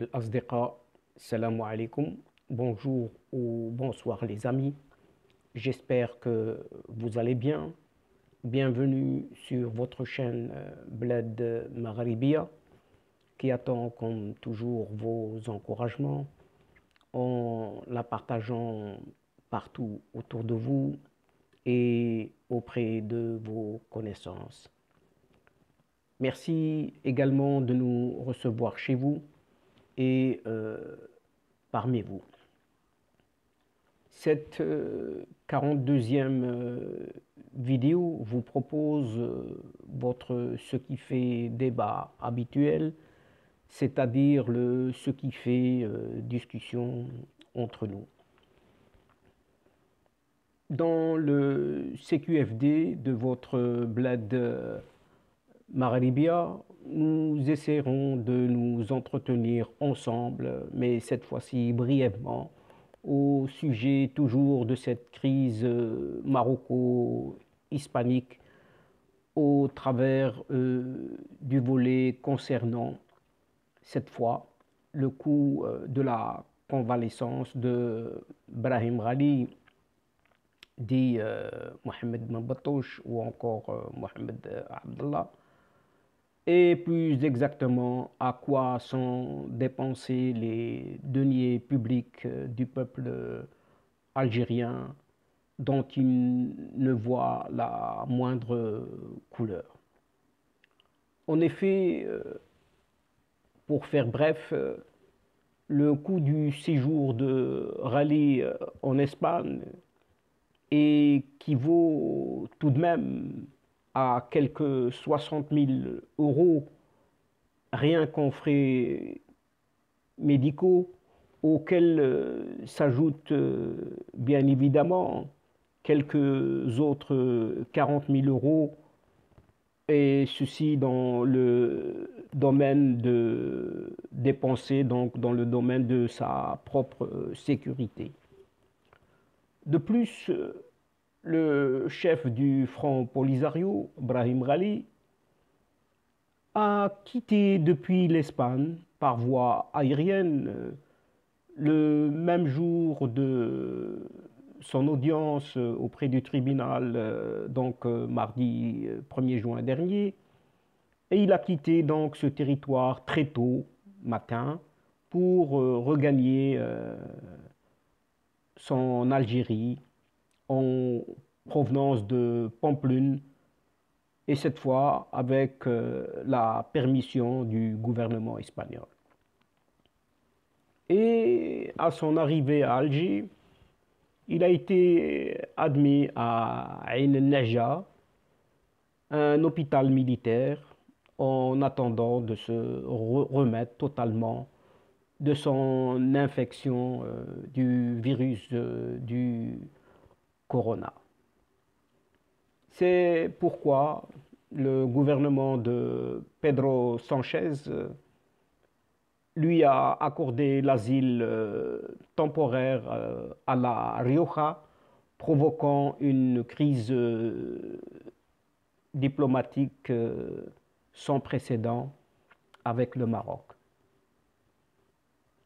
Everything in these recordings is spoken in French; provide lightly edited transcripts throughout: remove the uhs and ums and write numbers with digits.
الأصدقاء Salam alaikum, bonjour ou bonsoir les amis, j'espère que vous allez bien. Bienvenue sur votre chaîne Bled Maghribia qui attend comme toujours vos encouragements en la partageant partout autour de vous et auprès de vos connaissances. Merci également de nous recevoir chez vous et parmi vous. Cette 42e vidéo vous propose ce qui fait débat habituel, c'est-à-dire ce qui fait discussion entre nous. Dans le CQFD de votre bled Maghribia, nous essaierons de nous entretenir ensemble, mais cette fois-ci brièvement, au sujet toujours de cette crise maroco-hispanique au travers du volet concernant, cette fois, le coût de la convalescence de Brahim Ghali, dit Mohamed Mabatouche ou encore Mohamed Abdallah, et plus exactement à quoi sont dépensés les deniers publics du peuple algérien dont il ne voit la moindre couleur. En effet, pour faire bref, le coût du séjour de Ghali en Espagne équivaut tout de même à quelques 60 000 euros, rien qu'en frais médicaux, auxquels s'ajoutent bien évidemment quelques autres 40 000 euros, et ceci dans le domaine de dépenser, donc dans le domaine de sa propre sécurité. De plus, le chef du Front Polisario, Brahim Ghali, a quitté depuis l'Espagne par voie aérienne le même jour de son audience auprès du tribunal, mardi 1er juin dernier, et il a quitté donc ce territoire très tôt matin pour regagner son Algérie en provenance de Pampelune, et cette fois avec la permission du gouvernement espagnol. Et à son arrivée à Alger, il a été admis à Ain el-Naja, un hôpital militaire, en attendant de se remettre totalement de son infection du virus du corona. C'est pourquoi le gouvernement de Pedro Sanchez lui a accordé l'asile temporaire à La Rioja, provoquant une crise diplomatique sans précédent avec le Maroc.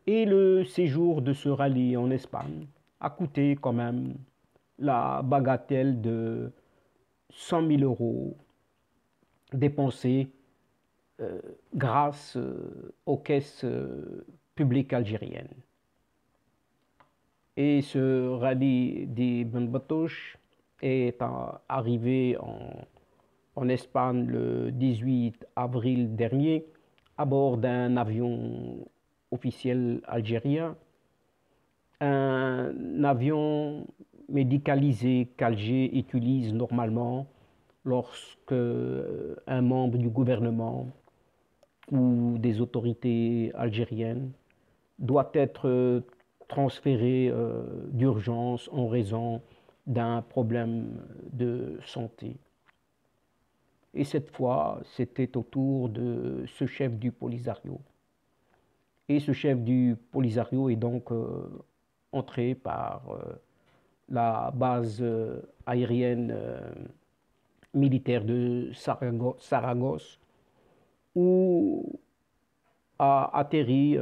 Et le séjour de ce rallye en Espagne a coûté quand même la bagatelle de 100 000 euros dépensés grâce aux caisses publiques algériennes. Et ce rallye d'Ibn Batouche est arrivé en Espagne le 18 avril dernier à bord d'un avion officiel algérien, un avion médicalisé qu'Alger utilise normalement lorsque un membre du gouvernement ou des autorités algériennes doit être transféré d'urgence en raison d'un problème de santé. Et cette fois, c'était au tour de ce chef du Polisario. Et ce chef du Polisario est donc entré par la base aérienne militaire de Saragosse, où a atterri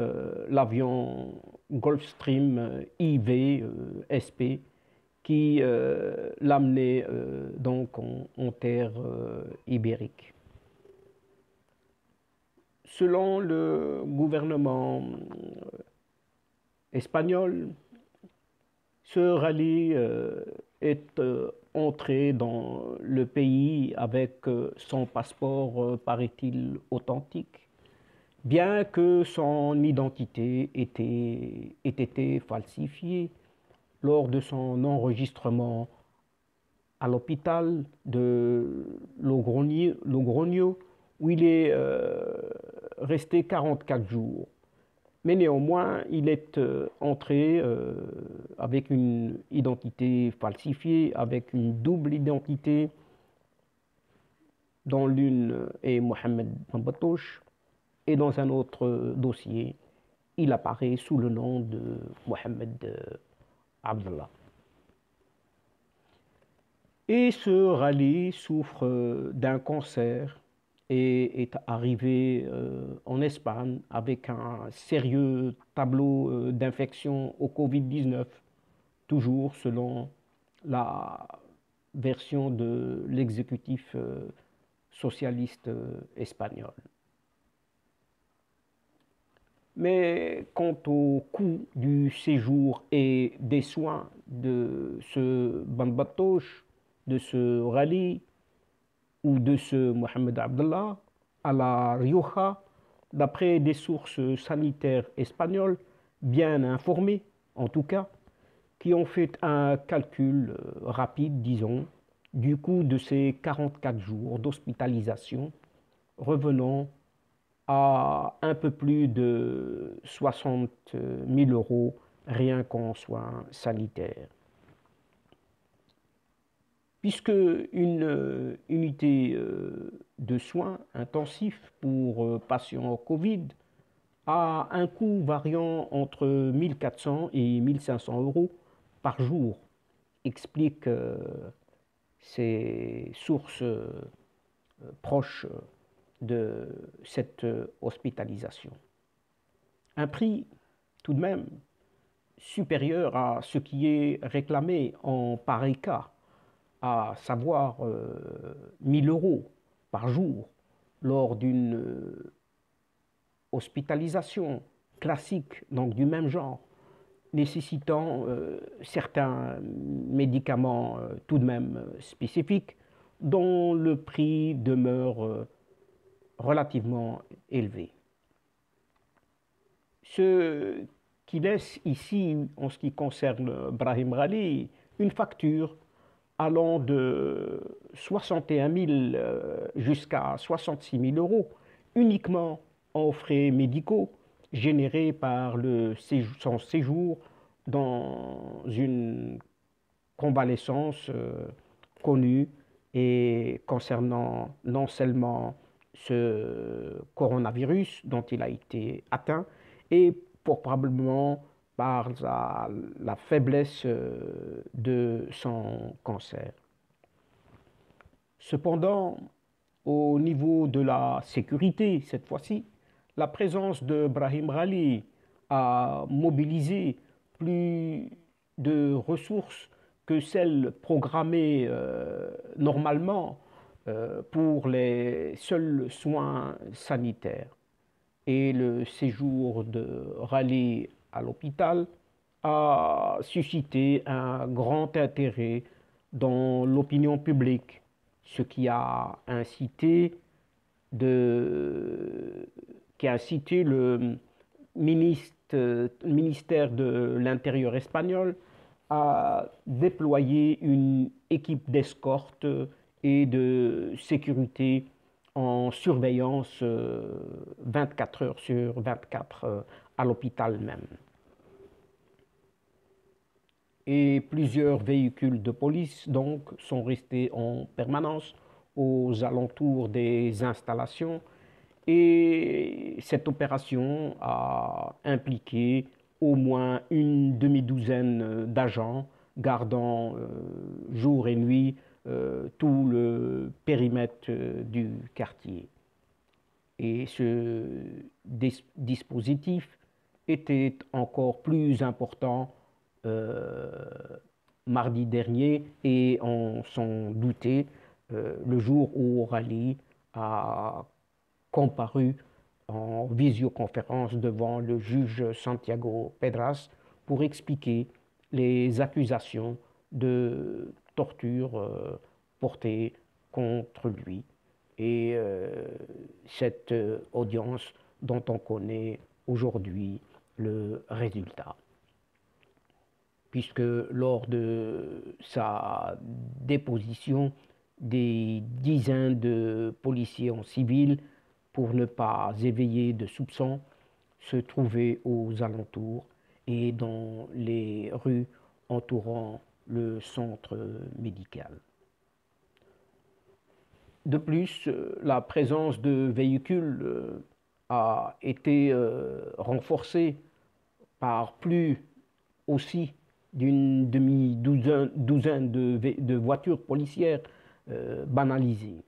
l'avion Gulfstream IV SP qui l'amenait donc en terre ibérique. Selon le gouvernement espagnol, ce rallye est entré dans le pays avec son passeport, paraît-il, authentique, bien que son identité ait été falsifiée lors de son enregistrement à l'hôpital de Logroño, où il est resté 44 jours. Mais néanmoins, il est entré avec une identité falsifiée, avec une double identité, dont l'une est Mohamed Mbatoche, et dans un autre dossier, il apparaît sous le nom de Mohamed Abdallah. Et ce rallye souffre d'un cancer et est arrivé en Espagne avec un sérieux tableau d'infection au Covid-19, toujours selon la version de l'exécutif socialiste espagnol. Mais quant au coût du séjour et des soins de ce Bambatoche, de ce rallye ou de ce Mohamed Abdallah à la Rioja, d'après des sources sanitaires espagnoles bien informées, en tout cas, qui ont fait un calcul rapide, disons, du coût de ces 44 jours d'hospitalisation, revenant à un peu plus de 60 000 euros rien qu'en soins sanitaires. Puisque une unité de soins intensifs pour patients Covid a un coût variant entre 1400 et 1500 euros par jour, explique ces sources proches de cette hospitalisation. Un prix tout de même supérieur à ce qui est réclamé en pareil cas, à savoir 1000 euros par jour lors d'une hospitalisation classique, donc du même genre, nécessitant certains médicaments tout de même spécifiques, dont le prix demeure relativement élevé. Ce qui laisse ici, en ce qui concerne Brahim Rally, une facture allant de 61 000 jusqu'à 66 000 euros uniquement en frais médicaux générés par son séjour dans une convalescence connue et concernant non seulement ce coronavirus dont il a été atteint et probablement par la faiblesse de son cancer. Cependant, au niveau de la sécurité, cette fois-ci, la présence de Brahim Rally a mobilisé plus de ressources que celles programmées normalement pour les seuls soins sanitaires. Et le séjour de Rally à l'hôpital a suscité un grand intérêt dans l'opinion publique, ce qui a incité le ministère de l'Intérieur espagnol à déployer une équipe d'escorte et de sécurité en surveillance 24 heures sur 24 à l'hôpital même. Et plusieurs véhicules de police donc sont restés en permanence aux alentours des installations et cette opération a impliqué au moins une demi-douzaine d'agents gardant jour et nuit tout le périmètre du quartier. Et ce dispositif était encore plus important euh, mardi dernier et on s'en doutait le jour où Rally a comparu en visioconférence devant le juge Santiago Pedras pour expliquer les accusations de torture portées contre lui. Et cette audience dont on connaît aujourd'hui le résultat. Puisque lors de sa déposition, des dizaines de policiers en civil, pour ne pas éveiller de soupçons, se trouvaient aux alentours et dans les rues entourant le centre médical. De plus, la présence de véhicules a été renforcée par plus aussi d'une demi-douzaine de voitures policières banalisées.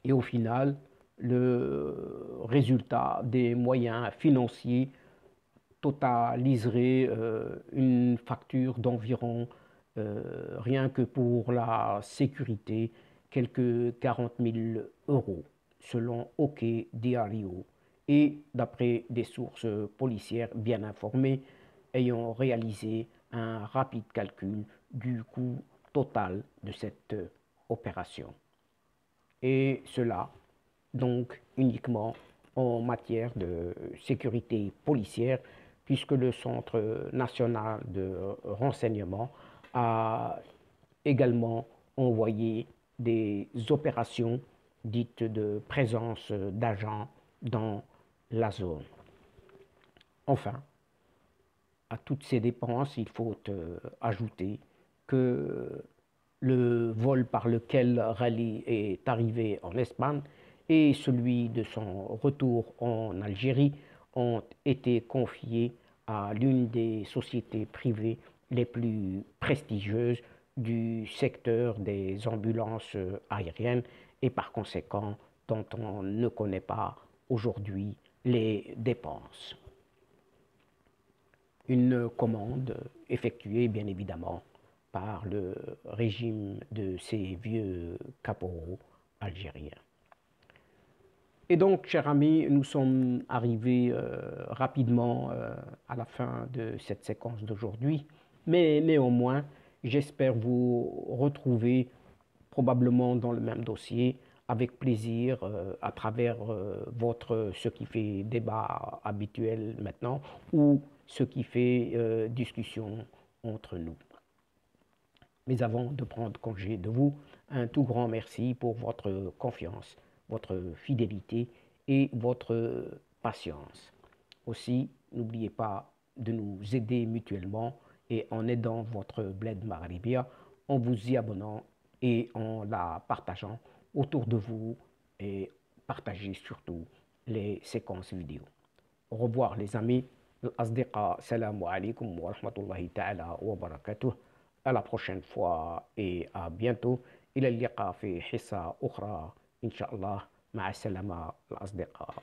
Et au final, le résultat des moyens financiers totaliserait une facture d'environ, rien que pour la sécurité, quelques 40 000 euros, selon OK Diario, et d'après des sources policières bien informées, ayant réalisé un rapide calcul du coût total de cette opération. Et cela, donc, uniquement en matière de sécurité policière, puisque le Centre national de renseignement a également envoyé des opérations dites de présence d'agents dans la zone. Enfin, à toutes ces dépenses, il faut ajouter que le vol par lequel Rally est arrivé en Espagne et celui de son retour en Algérie ont été confiés à l'une des sociétés privées les plus prestigieuses du secteur des ambulances aériennes et par conséquent dont on ne connaît pas aujourd'hui les dépenses. Une commande effectuée bien évidemment par le régime de ces vieux caporaux algériens. Et donc, chers amis, nous sommes arrivés rapidement à la fin de cette séquence d'aujourd'hui, mais néanmoins, j'espère vous retrouver probablement dans le même dossier avec plaisir à travers votre ce qui fait débat habituel maintenant ou ce qui fait discussion entre nous. Mais avant de prendre congé de vous, un tout grand merci pour votre confiance, votre fidélité et votre patience. Aussi, n'oubliez pas de nous aider mutuellement et en aidant votre Bled Maghribia, en vous y abonnant et en la partageant autour de vous et partagez surtout les séquences vidéo. Au revoir les amis. الأصدقاء السلام عليكم ورحمة الله تعالى وبركاته. À la prochaine fois et à bientôt. إلى اللقاء في حصة أخرى إن شاء الله. مع السلامة الأصدقاء.